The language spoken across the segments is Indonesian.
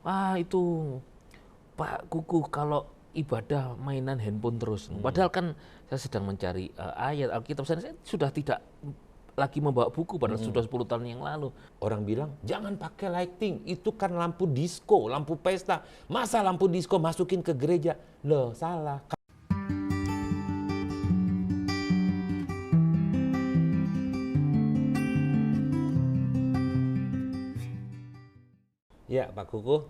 wah itu Pak Kuku kalau ibadah mainan handphone terus. Padahal kan saya sedang mencari ayat Alkitab, saya sudah tidak lagi membawa buku padahal sudah 10 tahun yang lalu. Orang bilang, jangan pakai lighting, itu kan lampu disco, lampu pesta. Masa lampu disco masukin ke gereja? Loh, salah. Ya, Pak Kuku,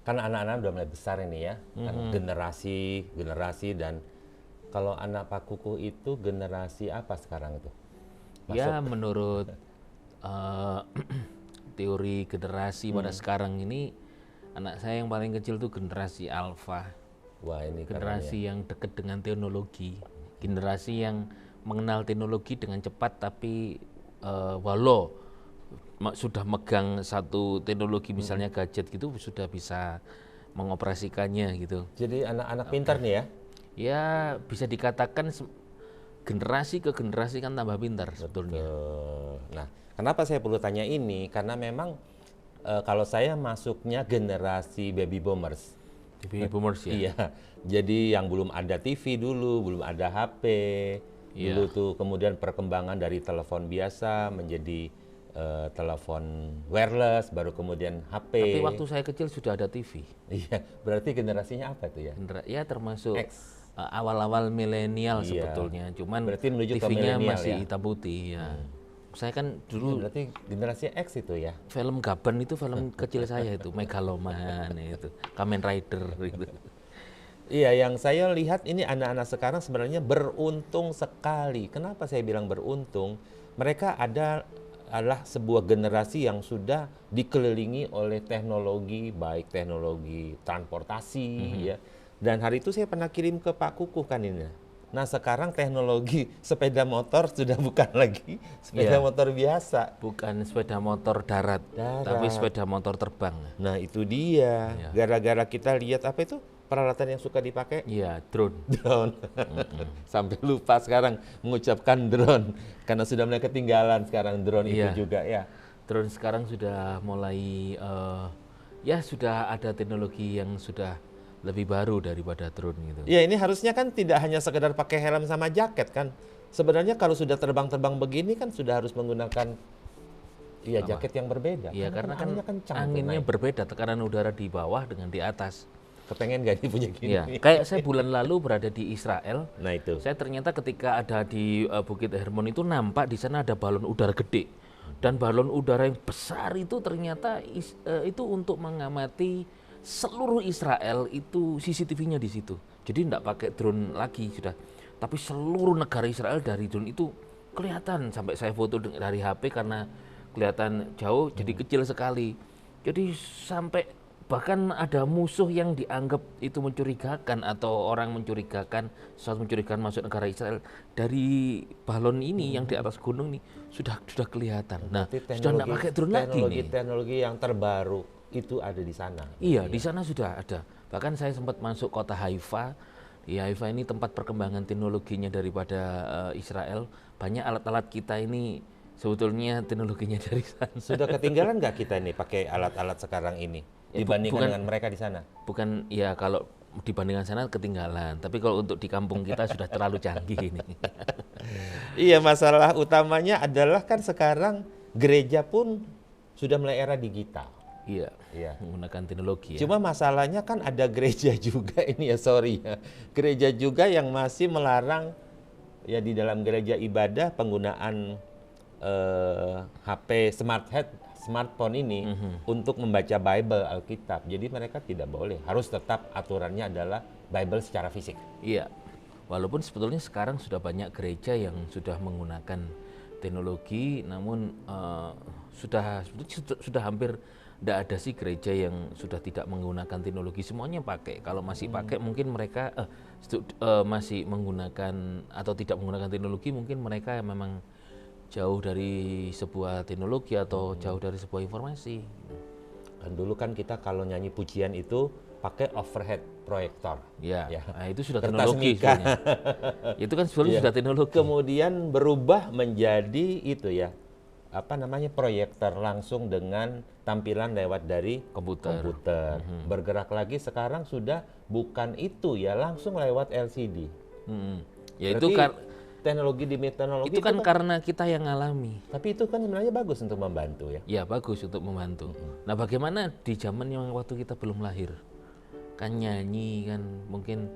kan anak-anak udah mulai besar ini ya, kan generasi dan kalau anak Pak Kuku itu generasi apa sekarang itu? Ya menurut teori generasi pada sekarang ini, anak saya yang paling kecil tuh generasi alfa, Wah, ini keren ya. generasi yang dekat dengan teknologi, generasi yang mengenal teknologi dengan cepat, tapi walau sudah megang satu teknologi misalnya gadget gitu sudah bisa mengoperasikannya gitu. Jadi anak-anak pintar nih ya? Ya bisa dikatakan generasi ke generasi kan tambah pintar sebetulnya. Nah, kenapa saya perlu tanya ini? Karena memang kalau saya masuknya generasi baby boomers. Baby boomers ya. Iya, jadi yang belum ada TV dulu, belum ada HP, dulu tuh kemudian perkembangan dari telepon biasa menjadi telepon wireless, baru kemudian HP. Tapi waktu saya kecil sudah ada TV. Iya, berarti generasinya apa tuh ya? Ya termasuk X. awal-awal milenial Iya. sebetulnya. Cuman Berarti menuju ke TV-nya milenial masih ya? hitam putih ya. Saya kan Iya, dulu berarti generasi X itu ya? film Gaban itu film kecil saya itu, Megaloman itu, Kamen Rider gitu. Iya, yang saya lihat ini anak-anak sekarang sebenarnya beruntung sekali. Kenapa saya bilang beruntung? Mereka adalah sebuah generasi yang sudah dikelilingi oleh teknologi, baik teknologi transportasi, ya. Dan hari itu saya pernah kirim ke Pak Kukuh kan ini. Nah, sekarang teknologi sepeda motor sudah bukan lagi sepeda motor biasa. Bukan sepeda motor darat, tapi sepeda motor terbang. Nah, itu dia. Gara-gara kita lihat apa itu? Peralatan yang suka dipakai? Iya, drone. Drone. Sampai lupa sekarang mengucapkan drone karena sudah mulai ketinggalan sekarang drone itu juga ya. Drone sekarang sudah mulai ya sudah ada teknologi yang sudah lebih baru daripada drone gitu. Ya, ini harusnya kan tidak hanya sekedar pakai helm sama jaket kan. Sebenarnya kalau sudah terbang-terbang begini kan sudah harus menggunakan jaket yang berbeda. Iya, karena kan anginnya kencang tuh anginnya naik. berbeda, tekanan udara di bawah dengan di atas. Kepengen gak nih punya gini? Iya, kayak saya bulan lalu berada di Israel. Nah itu. Saya ternyata ketika ada di Bukit Hermon itu nampak di sana ada balon udara gede. Dan balon udara yang besar itu ternyata itu untuk mengamati seluruh Israel, itu CCTV-nya di situ. Jadi tidak pakai drone lagi sudah. Tapi seluruh negara Israel dari drone itu kelihatan, sampai saya foto dari HP karena kelihatan jauh jadi kecil sekali. Jadi sampai bahkan ada musuh yang dianggap itu mencurigakan atau orang mencurigakan, sesuatu mencurigakan masuk negara Israel dari balon ini yang di atas gunung ini sudah kelihatan. Nah, sudah tidak pakai drone lagi nih. Teknologi yang terbaru itu ada di sana. Iya, di sana sudah ada. Bahkan saya sempat masuk kota Haifa. Di Haifa ini tempat perkembangan teknologinya daripada Israel. Banyak alat-alat kita ini sebetulnya teknologinya dari sana. Sudah ketinggalan nggak kita ini pakai alat-alat sekarang ini dibandingkan dengan mereka di sana? Bukan, ya kalau dibandingkan sana ketinggalan. Tapi kalau untuk di kampung kita sudah terlalu canggih ini. Iya, masalah utamanya adalah kan sekarang gereja pun sudah mulai era digital. Iya, menggunakan teknologi. Cuma masalahnya kan ada gereja juga ini ya, sorry ya. Gereja juga yang masih melarang ya di dalam gereja ibadah penggunaan HP smartphone ini untuk membaca Bible Alkitab. Jadi mereka tidak boleh, harus tetap aturannya adalah Bible secara fisik. Iya, walaupun sebetulnya sekarang sudah banyak gereja yang sudah menggunakan teknologi, namun sudah hampir tidak ada sih gereja yang sudah tidak menggunakan teknologi, semuanya pakai. Kalau masih pakai mungkin mereka masih menggunakan atau tidak menggunakan teknologi, mungkin mereka memang jauh dari sebuah teknologi atau jauh dari sebuah informasi. Dan dulu kan kita kalau nyanyi pujian itu pakai overhead proyektor. Ya. Nah, itu sudah Kertas teknologi. Itu kan sebetulnya sudah teknologi. Kemudian berubah menjadi itu ya, apa namanya, proyektor langsung dengan tampilan lewat dari Komputer. Bergerak lagi sekarang sudah bukan itu ya, langsung lewat LCD. Ya itu Berarti teknologi demi teknologi itu kan karena kita yang ngalami. tapi itu kan sebenarnya bagus untuk membantu ya. Ya bagus untuk membantu. Nah bagaimana di zaman yang waktu kita belum lahir? Kan nyanyi kan mungkin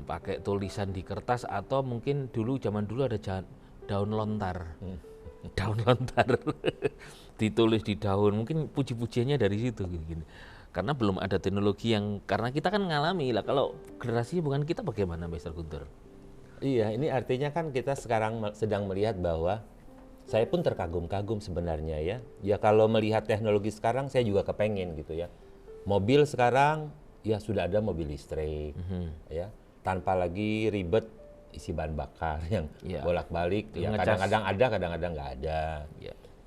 pakai tulisan di kertas atau mungkin zaman dulu ada daun lontar. Daun lontar. Ditulis di daun, mungkin puji-pujiannya dari situ gini. Karena belum ada teknologi karena kita kan ngalami lah, kalau generasi bukan kita bagaimana Mr. Guntur? Iya, ini artinya kan kita sekarang sedang melihat bahwa saya pun terkagum-kagum sebenarnya ya. Ya kalau melihat teknologi sekarang saya juga kepengen gitu ya. Mobil sekarang ya sudah ada mobil listrik ya, tanpa lagi ribet isi bahan bakar yang bolak-balik ya, kadang-kadang ada, kadang-kadang nggak ada.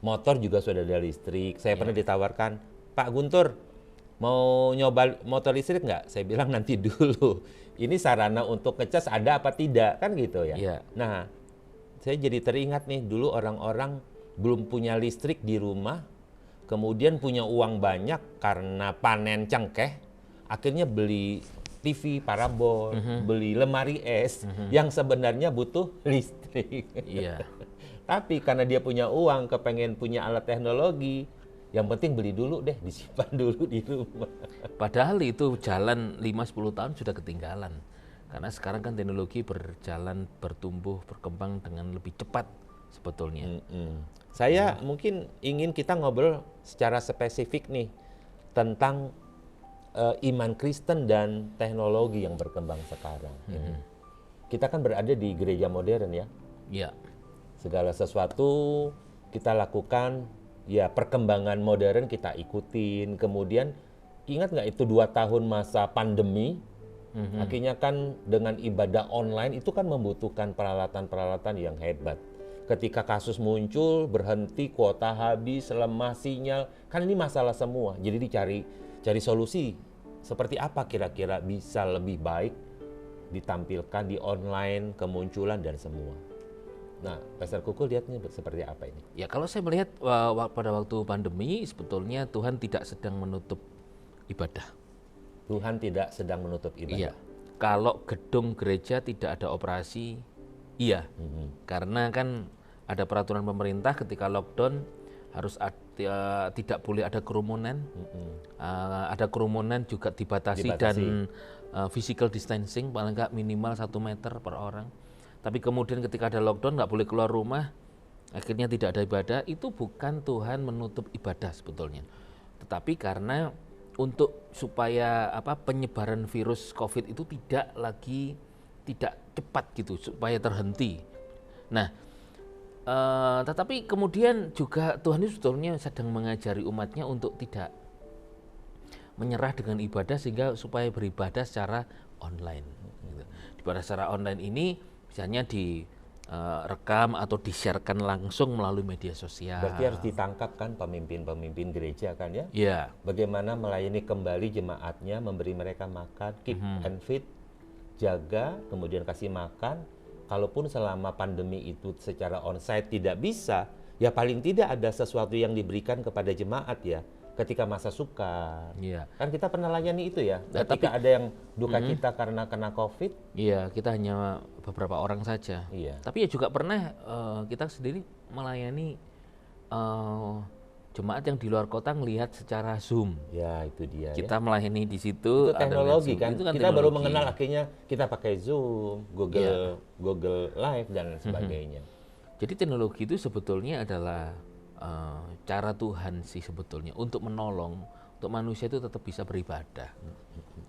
Motor juga sudah ada listrik. Saya pernah ditawarkan, Pak Guntur mau nyoba motor listrik nggak? Saya bilang nanti dulu. Ini sarana untuk ngecas ada apa tidak kan gitu ya. Nah, saya jadi teringat nih dulu orang-orang belum punya listrik di rumah, kemudian punya uang banyak karena panen cengkeh, akhirnya beli TV parabol, beli lemari es yang sebenarnya butuh listrik. Tapi karena dia punya uang, kepengen punya alat teknologi, yang penting beli dulu deh, disimpan dulu di rumah. Padahal itu jalan 5-10 tahun sudah ketinggalan. Karena sekarang kan teknologi berjalan, bertumbuh, berkembang dengan lebih cepat sebetulnya. Saya mungkin ingin kita ngobrol secara spesifik nih tentang iman Kristen dan teknologi yang berkembang sekarang. Kita kan berada di gereja modern ya. Segala sesuatu kita lakukan, ya perkembangan modern kita ikutin. Kemudian ingat nggak itu 2 tahun masa pandemi, akhirnya kan dengan ibadah online itu kan membutuhkan peralatan-peralatan yang hebat. Ketika kasus muncul, berhenti, kuota habis, lemah sinyal, kan ini masalah semua. Jadi cari solusi seperti apa kira-kira bisa lebih baik ditampilkan di online, kemunculan dan semua. Nah, Pastor Kuku lihatnya seperti apa ini? Ya kalau saya melihat pada waktu pandemi sebetulnya Tuhan tidak sedang menutup ibadah. Tuhan tidak sedang menutup ibadah. Iya. Kalau gedung gereja tidak ada operasi, iya. Karena kan ada peraturan pemerintah ketika lockdown harus tidak boleh ada kerumunan. Ada kerumunan juga dibatasi. Dan physical distancing paling nggak minimal 1 meter per orang. Tapi kemudian ketika ada lockdown nggak boleh keluar rumah, akhirnya tidak ada ibadah. Itu bukan Tuhan menutup ibadah sebetulnya, tetapi karena untuk supaya penyebaran virus COVID itu tidak cepat gitu, supaya terhenti. Nah, tetapi kemudian juga Tuhan itu sebetulnya sedang mengajari umatnya untuk tidak menyerah dengan ibadah sehingga supaya beribadah secara online. Gitu. Ibadah secara online ini misalnya direkam atau di-sharekan langsung melalui media sosial. Berarti harus ditangkap kan pemimpin-pemimpin gereja kan ya? Iya. Bagaimana melayani kembali jemaatnya, memberi mereka makan, keep and feed, jaga, kemudian kasih makan. Kalaupun selama pandemi itu secara onsite tidak bisa, ya paling tidak ada sesuatu yang diberikan kepada jemaat ya. Ketika masa sukar, kan kita pernah layani itu ya. Ketika ada yang duka cita karena kena COVID, kita hanya beberapa orang saja. Tapi ya juga pernah kita sendiri melayani jemaat yang di luar kota ngelihat secara Zoom. Ya itu dia. Kita melayani di situ. Itu teknologi kan. Itu kan kita teknologi. baru mengenal akhirnya kita pakai Zoom, Google Live dan sebagainya. Jadi teknologi itu sebetulnya adalah cara Tuhan sih sebetulnya untuk menolong, untuk manusia itu tetap bisa beribadah.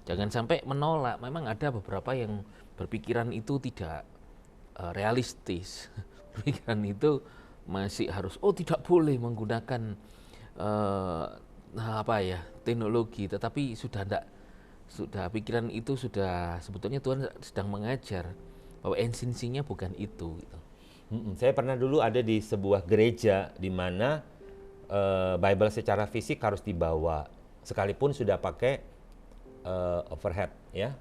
Jangan sampai menolak. Memang ada beberapa yang berpikiran itu tidak realistis. Pikiran itu masih harus tidak boleh menggunakan teknologi, tetapi sudah pikiran itu sudah sebetulnya Tuhan sedang mengajar bahwa esensinya bukan itu gitu. Saya pernah dulu ada di sebuah gereja di mana Bible secara fisik harus dibawa sekalipun sudah pakai overhead ya.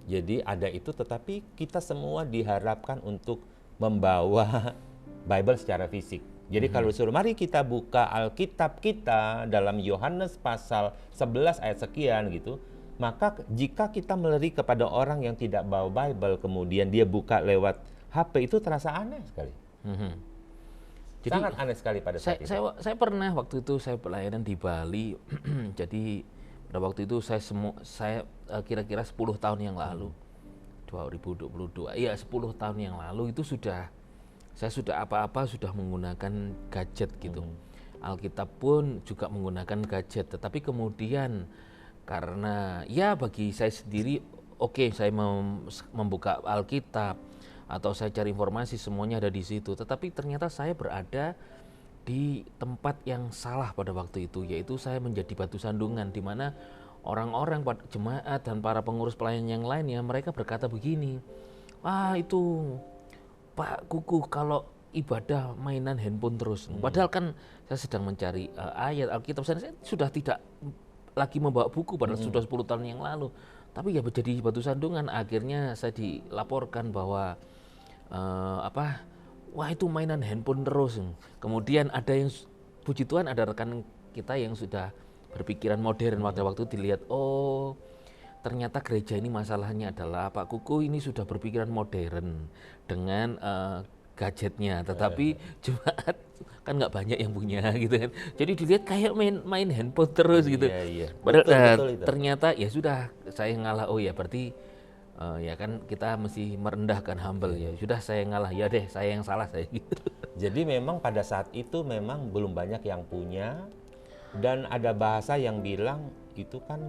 Jadi ada itu, tetapi kita semua diharapkan untuk membawa Bible secara fisik. Jadi kalau disuruh mari kita buka Alkitab kita dalam Yohanes pasal 11 ayat sekian gitu, maka jika kita melirik kepada orang yang tidak bawa Bible kemudian dia buka lewat HP itu terasa aneh sekali. Jadi, sangat aneh sekali pada saat itu. Saya pernah waktu itu saya pelayanan di Bali. Jadi pada waktu itu saya kira-kira 10 tahun yang lalu, 2022. Iya, 10 tahun yang lalu itu saya sudah apa-apa sudah menggunakan gadget gitu. Alkitab pun juga menggunakan gadget, tetapi kemudian karena ya bagi saya sendiri saya membuka Alkitab atau saya cari informasi semuanya ada di situ, tetapi ternyata saya berada di tempat yang salah pada waktu itu, yaitu saya menjadi batu sandungan di mana orang-orang jemaat dan para pengurus pelayan yang lainnya mereka berkata begini, wah itu Pak Kuku kalau ibadah mainan handphone terus. Padahal kan saya sedang mencari ayat Alkitab, saya sudah tidak lagi membawa buku padahal sudah 10 tahun yang lalu. Tapi ya menjadi batu sandungan, akhirnya saya dilaporkan bahwa wah itu mainan handphone terus. Kemudian ada yang, puji Tuhan ada rekan kita yang sudah berpikiran modern pada waktu dilihat, oh ternyata gereja ini masalahnya adalah Pak Kuku ini sudah berpikiran modern dengan gadgetnya, tetapi jemaat kan nggak banyak yang punya gitu kan. Jadi dilihat kayak main handphone terus gitu. Iya. Padahal betul, ternyata ya sudah saya ngalah. Oh ya berarti ya kan kita mesti merendahkan, humble ya. Sudah saya ngalah, ya deh saya yang salah saya gitu. Jadi memang pada saat itu memang belum banyak yang punya, dan ada bahasa yang bilang itu kan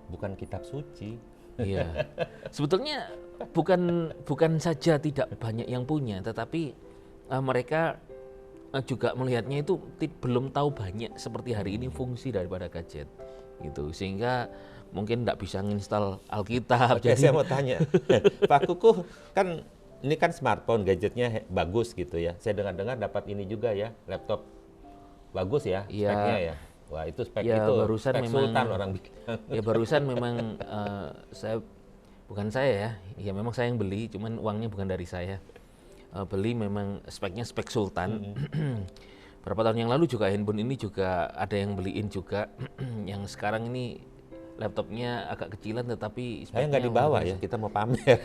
bukan kitab suci. Iya. Sebetulnya bukan saja tidak banyak yang punya, tetapi mereka juga melihatnya itu belum tahu banyak seperti hari ini fungsi daripada gadget gitu, sehingga mungkin tidak bisa nginstal Alkitab. Oke, saya mau tanya, Pak Kuku kan ini kan smartphone, gadgetnya bagus gitu ya. Saya dengar-dengar dapat ini juga ya, laptop bagus ya, speknya ya. Wah itu spek ya, itu, barusan spek memang, sultan orang bikin. Ya barusan memang bukan saya ya memang saya yang beli, cuman uangnya bukan dari saya. Beli memang speknya spek sultan. Berapa tahun yang lalu juga handphone ini juga ada yang beliin juga. Yang sekarang ini laptopnya agak kecilan tetapi saya nggak dibawa ya, kita mau pamer.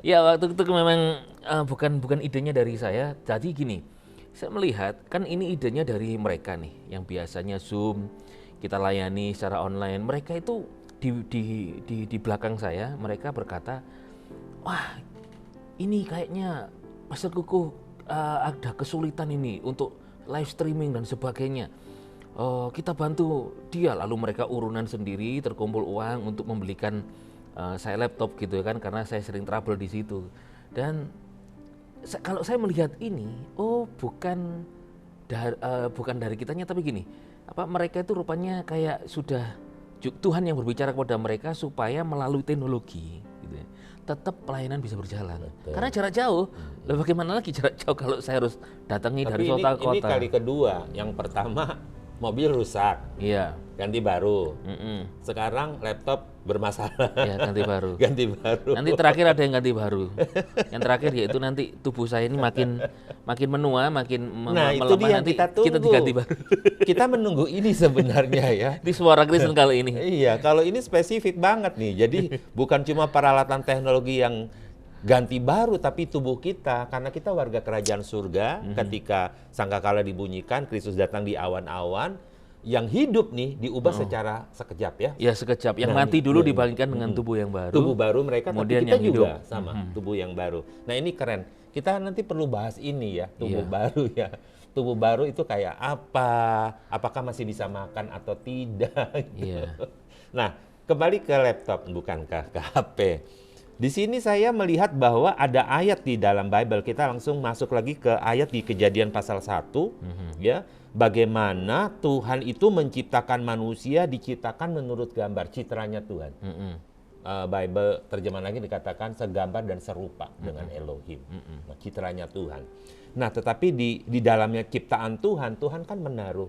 Ya waktu itu memang bukan idenya dari saya. Jadi gini, saya melihat kan ini idenya dari mereka nih yang biasanya Zoom kita layani secara online. Mereka itu di belakang saya mereka berkata, wah ini kayaknya Pastor Kuku ada kesulitan ini untuk live streaming dan sebagainya. Kita bantu dia, lalu mereka urunan sendiri terkumpul uang untuk membelikan saya laptop gitu kan, karena saya sering trouble di situ. Dan kalau saya melihat ini, bukan dari kitanya, tapi gini, mereka itu rupanya kayak sudah Tuhan yang berbicara kepada mereka supaya melalui teknologi gitu ya, tetap pelayanan bisa berjalan. Betul. Karena jarak jauh, bagaimana lagi jarak jauh kalau saya harus datangi dari kota ke kota. Ini kali kedua, yang pertama mobil rusak, iya, ganti baru. Sekarang laptop bermasalah, ya, ganti baru. Ganti baru. Nanti terakhir ada yang ganti baru. Yang terakhir yaitu nanti tubuh saya ini makin menua, makin itu dia nanti kita tunggu. Kita diganti baru. Kita menunggu ini sebenarnya ya. Di Suara Kristen kali ini. Iya, kalau ini spesifik banget nih. Jadi bukan cuma peralatan teknologi yang ganti baru, tapi tubuh kita, karena kita warga kerajaan surga. Ketika sangkakala dibunyikan, Kristus datang di awan-awan, yang hidup nih diubah secara sekejap ya. Ya sekejap, yang mati dulu dibandingkan dengan tubuh yang baru. Tubuh baru mereka, kemudian tapi kita yang juga hidup. sama, tubuh yang baru. Nah ini keren, kita nanti perlu bahas ini ya, tubuh baru ya. Tubuh baru itu kayak apa, apakah masih bisa makan atau tidak gitu. Nah kembali ke laptop, bukankah ke HP. Di sini saya melihat bahwa ada ayat di dalam Bible. Kita langsung masuk lagi ke ayat di Kejadian pasal 1, ya. Bagaimana Tuhan itu menciptakan manusia, diciptakan menurut gambar citranya Tuhan. Bible terjemahan lagi dikatakan segambar dan serupa dengan Elohim. Nah, citranya Tuhan. Nah, tetapi di dalamnya ciptaan Tuhan, Tuhan kan menaruh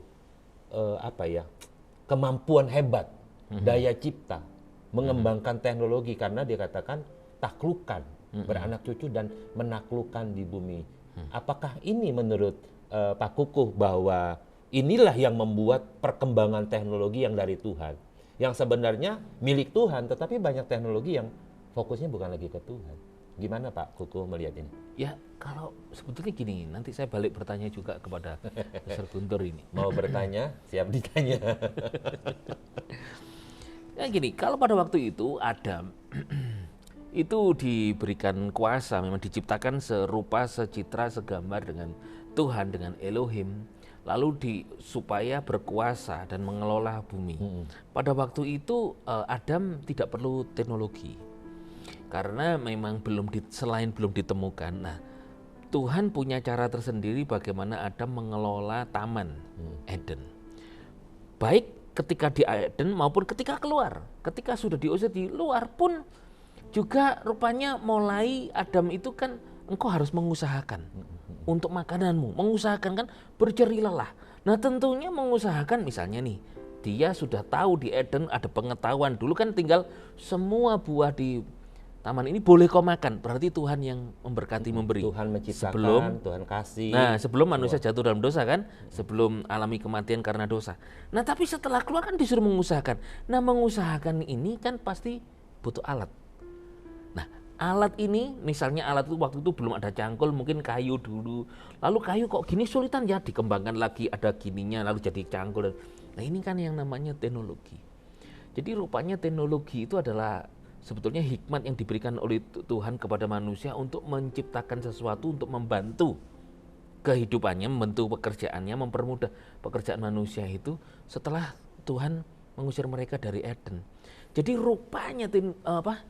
kemampuan hebat, daya cipta, mengembangkan teknologi, karena dia katakan taklukan, beranak cucu dan menaklukkan di bumi. Apakah ini menurut Pak Kukuh bahwa inilah yang membuat perkembangan teknologi yang dari Tuhan. Yang sebenarnya milik Tuhan, tetapi banyak teknologi yang fokusnya bukan lagi ke Tuhan. Gimana Pak Kukuh melihat ini? Ya, kalau sebetulnya gini, nanti saya balik bertanya juga kepada Mr. Guntur ini. Mau bertanya, siap ditanya. Ya gini, kalau pada waktu itu Adam itu diberikan kuasa, memang diciptakan serupa, secitra, segambar dengan Tuhan, dengan Elohim, lalu supaya berkuasa dan mengelola bumi. Pada waktu itu Adam tidak perlu teknologi, karena memang selain belum ditemukan. Nah, Tuhan punya cara tersendiri bagaimana Adam mengelola taman Eden. Baik ketika di Eden maupun ketika keluar. Ketika sudah diusir di luar pun juga rupanya mulai Adam itu kan engkau harus mengusahakan untuk makananmu. Mengusahakan kan berjerih lelah. Nah tentunya mengusahakan misalnya nih, dia sudah tahu di Eden ada pengetahuan. Dulu kan tinggal semua buah di taman ini boleh kau makan. Berarti Tuhan yang memberkati, memberi. Tuhan menciptakan, Tuhan kasih. Nah sebelum manusia jatuh dalam dosa kan, sebelum alami kematian karena dosa. Nah tapi setelah keluar kan disuruh mengusahakan. Nah mengusahakan ini kan pasti butuh alat. Nah alat ini, misalnya alat itu waktu itu belum ada cangkul, mungkin kayu dulu. Lalu kayu kok gini sulitan ya, dikembangkan lagi, ada gininya, lalu jadi cangkul. Nah ini kan yang namanya teknologi. Jadi rupanya teknologi itu adalah sebetulnya hikmat yang diberikan oleh Tuhan kepada manusia untuk menciptakan sesuatu untuk membantu kehidupannya, membantu pekerjaannya, mempermudah pekerjaan manusia itu setelah Tuhan mengusir mereka dari Eden. Jadi rupanya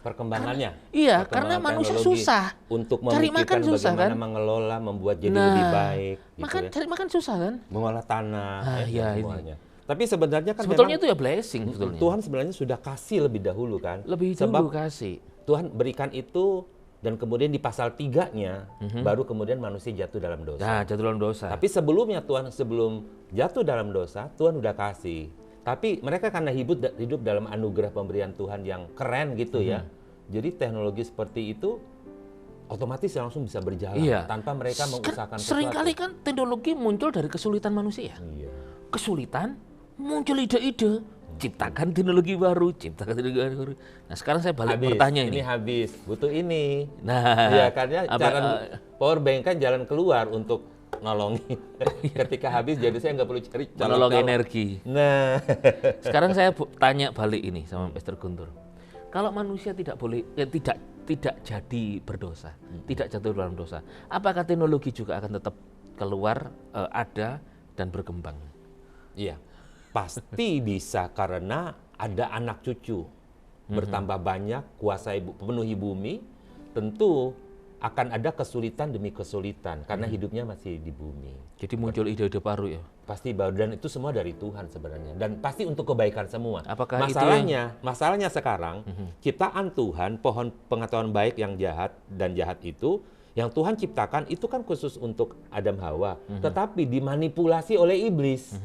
perkembangannya. Iya, karena manusia susah. Untuk cari makan susah bagaimana kan? mengelola, membuat jadi lebih baik. Cari makan susah kan? Mengolah tanah, ya semuanya. Tapi sebenarnya kan sebetulnya itu ya blessing sebetulnya. Tuhan sebenarnya sudah kasih lebih dahulu kan. Lebih dulu kasih. Tuhan berikan itu dan kemudian di pasal 3-nya baru kemudian manusia jatuh dalam dosa. Nah, jatuh dalam dosa. Tapi sebelumnya sebelum jatuh dalam dosa, Tuhan udah kasih. Tapi mereka karena hidup dalam anugerah pemberian Tuhan yang keren gitu ya. Jadi teknologi seperti itu otomatis langsung bisa berjalan tanpa mereka mengusahakan sesuatu. Seringkali kan teknologi muncul dari kesulitan manusia. Iya. Kesulitan, muncul ide-ide, ciptakan teknologi baru, ciptakan teknologi baru. Nah sekarang saya balik bertanya ini. Ini habis, butuh ini. Nah, ya karena power bank kan jalan keluar untuk nolongin. Ketika habis jadi saya nggak perlu cari menolong energi. Nah, sekarang saya tanya balik ini sama Mr. Guntur. Kalau manusia tidak boleh, tidak jadi berdosa, tidak jatuh dalam dosa, apakah teknologi juga akan tetap keluar, ada dan berkembang? Iya, pasti bisa karena ada anak cucu bertambah banyak, kuasai penuhi bumi, tentu akan ada kesulitan demi kesulitan karena hidupnya masih di bumi. Jadi muncul ide-ide baru ya? Pasti baru, dan itu semua dari Tuhan sebenarnya dan pasti untuk kebaikan semua. Apakah masalahnya sekarang ciptaan Tuhan, pohon pengetahuan baik yang jahat dan jahat itu yang Tuhan ciptakan itu kan khusus untuk Adam Hawa, tetapi dimanipulasi oleh iblis.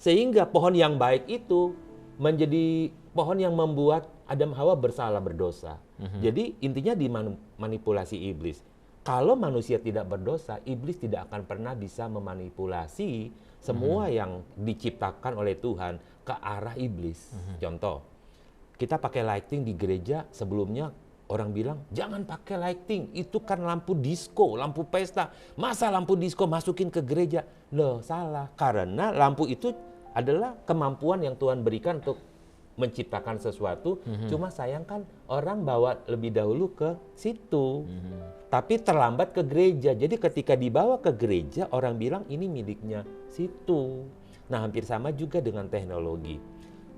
Sehingga pohon yang baik itu menjadi pohon yang membuat Adam Hawa bersalah, berdosa. Jadi intinya dimanipulasi iblis. Kalau manusia tidak berdosa, iblis tidak akan pernah bisa memanipulasi semua yang diciptakan oleh Tuhan ke arah iblis. Contoh, kita pakai lighting di gereja, sebelumnya orang bilang, jangan pakai lighting, itu kan lampu disco, lampu pesta. Masa lampu disco masukin ke gereja? Loh, salah. Karena lampu itu adalah kemampuan yang Tuhan berikan untuk menciptakan sesuatu, cuma sayang kan orang bawa lebih dahulu ke situ, tapi terlambat ke gereja. Jadi ketika dibawa ke gereja, orang bilang ini miliknya situ. Nah hampir sama juga dengan teknologi.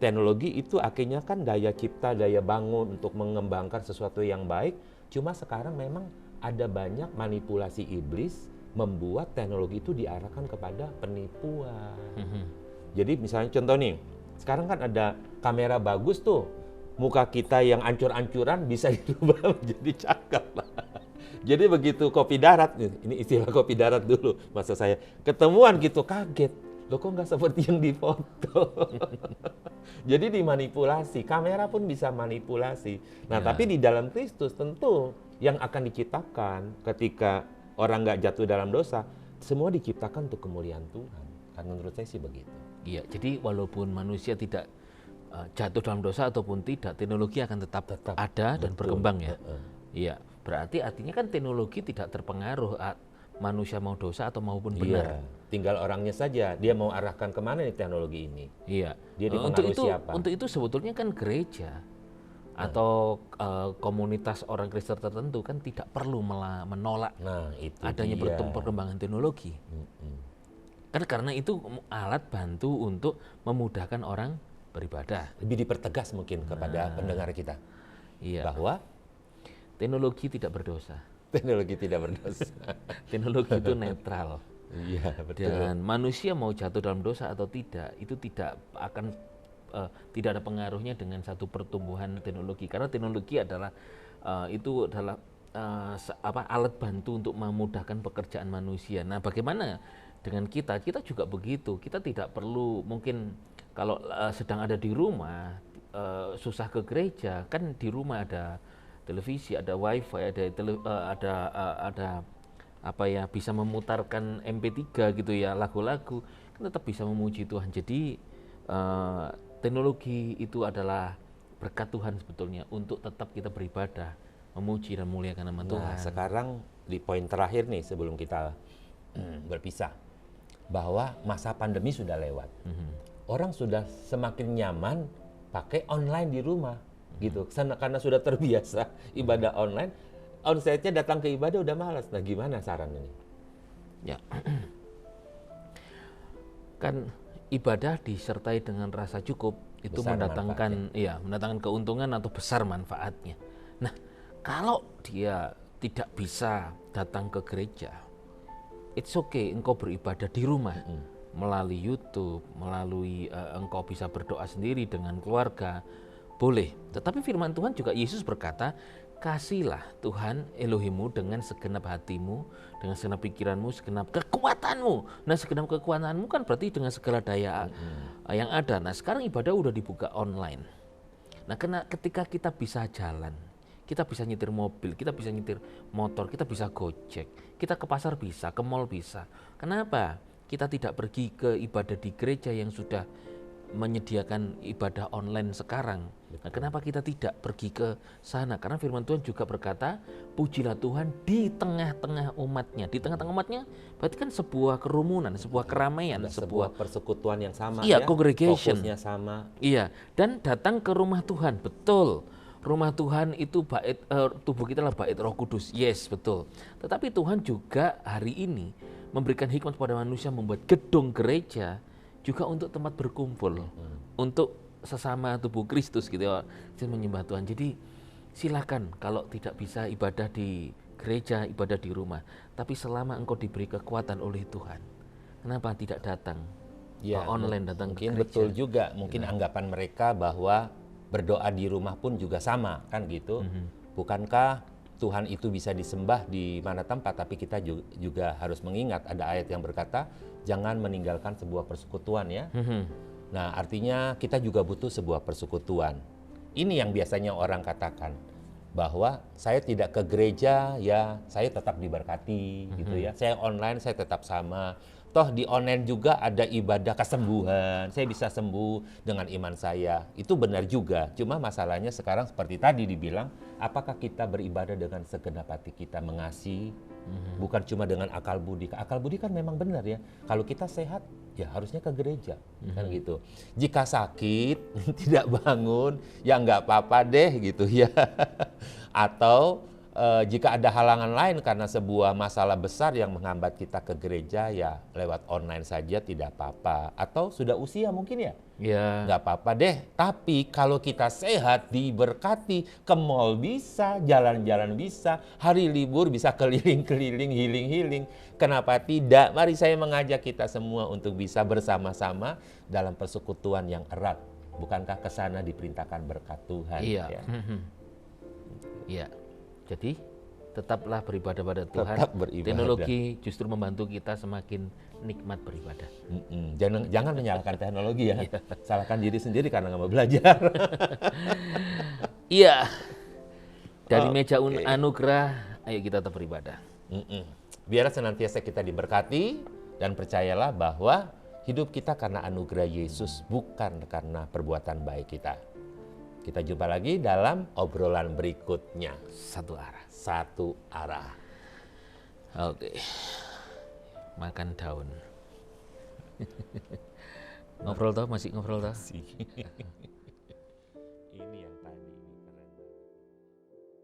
Teknologi itu akhirnya kan daya cipta, daya bangun untuk mengembangkan sesuatu yang baik, cuma sekarang memang ada banyak manipulasi iblis membuat teknologi itu diarahkan kepada penipuan. Jadi misalnya contoh nih, sekarang kan ada kamera bagus tuh, muka kita yang ancur-ancuran bisa dirubah menjadi cakep. Jadi begitu kopi darat, ini istilah kopi darat dulu, masa saya ketemuan gitu kaget, loh kok nggak seperti yang di foto. Jadi dimanipulasi, kamera pun bisa manipulasi. Nah tapi di dalam Kristus tentu yang akan diciptakan ketika orang nggak jatuh dalam dosa, semua diciptakan untuk kemuliaan Tuhan. Kan menurut saya sih begitu. Iya, jadi walaupun manusia tidak jatuh dalam dosa ataupun tidak, teknologi akan tetap ada dan betul. berkembang ya. Iya, berarti artinya kan teknologi tidak terpengaruh manusia mau dosa atau maupun benar. Iya, tinggal orangnya saja dia mau arahkan kemana nih teknologi ini. Iya. Dia dipengaruhi siapa? Untuk itu sebetulnya kan gereja atau komunitas orang Kristen tertentu kan tidak perlu menolak Itu adanya dia. perkembangan teknologi. Kan karena itu alat bantu untuk memudahkan orang beribadah. Lebih dipertegas mungkin kepada pendengar kita Iya. bahwa Teknologi tidak berdosa. teknologi tidak berdosa. Teknologi itu netral. Iya, betul. Dan manusia mau jatuh dalam dosa atau tidak, itu tidak akan tidak ada pengaruhnya dengan satu pertumbuhan teknologi. Karena teknologi adalah itu adalah alat bantu untuk memudahkan pekerjaan manusia. Nah, bagaimana dengan kita? Kita juga begitu. Kita tidak perlu mungkin kalau sedang ada di rumah susah ke gereja, kan di rumah ada televisi, ada wifi, ada apa ya, bisa memutarkan MP3 gitu ya, lagu-lagu, kan tetap bisa memuji Tuhan. Jadi teknologi itu adalah berkat Tuhan sebetulnya untuk tetap kita beribadah, memuji dan muliakan nama Tuhan. Nah, sekarang di poin terakhir nih sebelum kita berpisah, bahwa masa pandemi sudah lewat. Orang sudah semakin nyaman pakai online di rumah, gitu. Karena sudah terbiasa ibadah online, onsite-nya datang ke ibadah udah malas. Nah, gimana saran ini? Ya, kan ibadah disertai dengan rasa cukup itu Besar mendatangkan keuntungan atau besar manfaatnya. Nah, kalau dia tidak bisa datang ke gereja, it's okay engkau beribadah di rumah melalui YouTube, melalui engkau bisa berdoa sendiri dengan keluarga, boleh. Tetapi firman Tuhan juga, Yesus berkata, kasihlah Tuhan Elohimmu dengan segenap hatimu, dengan segenap pikiranmu, segenap kekuatanmu. Nah, segenap kekuatanmu kan berarti dengan segala daya yang ada. Nah, sekarang ibadah udah dibuka online. Nah, ketika kita bisa jalan, kita bisa nyetir mobil, kita bisa nyetir motor, kita bisa gojek, kita ke pasar bisa, ke mall bisa. Kenapa kita tidak pergi ke ibadah di gereja yang sudah menyediakan ibadah online sekarang? Nah, kenapa kita tidak pergi ke sana? Karena firman Tuhan juga berkata, pujilah Tuhan di tengah-tengah umatnya. Di tengah-tengah umatnya berarti kan sebuah kerumunan, sebuah keramaian, sebuah persekutuan yang sama, iya, ya, congregation. fokusnya sama. Iya, dan datang ke rumah Tuhan, betul. Rumah Tuhan itu bait, tubuh kita adalah bait Roh Kudus, yes, betul. Tetapi Tuhan juga hari ini memberikan hikmat kepada manusia membuat gedung gereja juga untuk tempat berkumpul, untuk sesama tubuh Kristus gitu ya, menyembah Tuhan. Jadi silakan kalau tidak bisa ibadah di gereja, ibadah di rumah. Tapi selama engkau diberi kekuatan oleh Tuhan, kenapa tidak datang online, datang ke gereja? Betul juga, mungkin anggapan mereka bahwa berdoa di rumah pun juga sama, kan gitu. Bukankah Tuhan itu bisa disembah di mana tempat, tapi kita juga harus mengingat ada ayat yang berkata, jangan meninggalkan sebuah persekutuan ya. Nah, artinya kita juga butuh sebuah persekutuan. Ini yang biasanya orang katakan, bahwa saya tidak ke gereja, ya saya tetap diberkati gitu ya. Saya online, saya tetap sama. Toh di online juga ada ibadah kesembuhan, saya bisa sembuh dengan iman saya. Itu benar juga, cuma masalahnya sekarang seperti tadi dibilang, apakah kita beribadah dengan segenap hati kita mengasihi, bukan cuma dengan akal budi. Akal budi kan memang benar ya, kalau kita sehat, ya harusnya ke gereja, kan gitu. Jika sakit, tidak bangun, ya nggak apa-apa deh gitu ya. Atau jika ada halangan lain karena sebuah masalah besar yang menghambat kita ke gereja, ya lewat online saja tidak apa-apa. Atau sudah usia mungkin ya, nggak apa-apa deh. Tapi kalau kita sehat, diberkati, ke mall bisa, jalan-jalan bisa, hari libur bisa keliling-keliling, healing-healing. Kenapa tidak? Mari saya mengajak kita semua untuk bisa bersama-sama dalam persekutuan yang erat. Bukankah ke sana diperintahkan berkat Tuhan? Iya. Iya. Jadi tetaplah beribadah pada Tuhan. Tetap beribadah. Teknologi justru membantu kita semakin nikmat beribadah. Jangan menyalahkan teknologi ya. Salahkan diri sendiri karena nggak mau belajar. Iya. Dari meja anugerah, ayo kita tetap beribadah. Biarlah senantiasa kita diberkati dan percayalah bahwa hidup kita karena anugerah Yesus, bukan karena perbuatan baik kita. Kita jumpa lagi dalam obrolan berikutnya. Satu arah. Satu arah. Oke. Makan daun. Ngobrol toh, masih ngobrol toh? Ini yang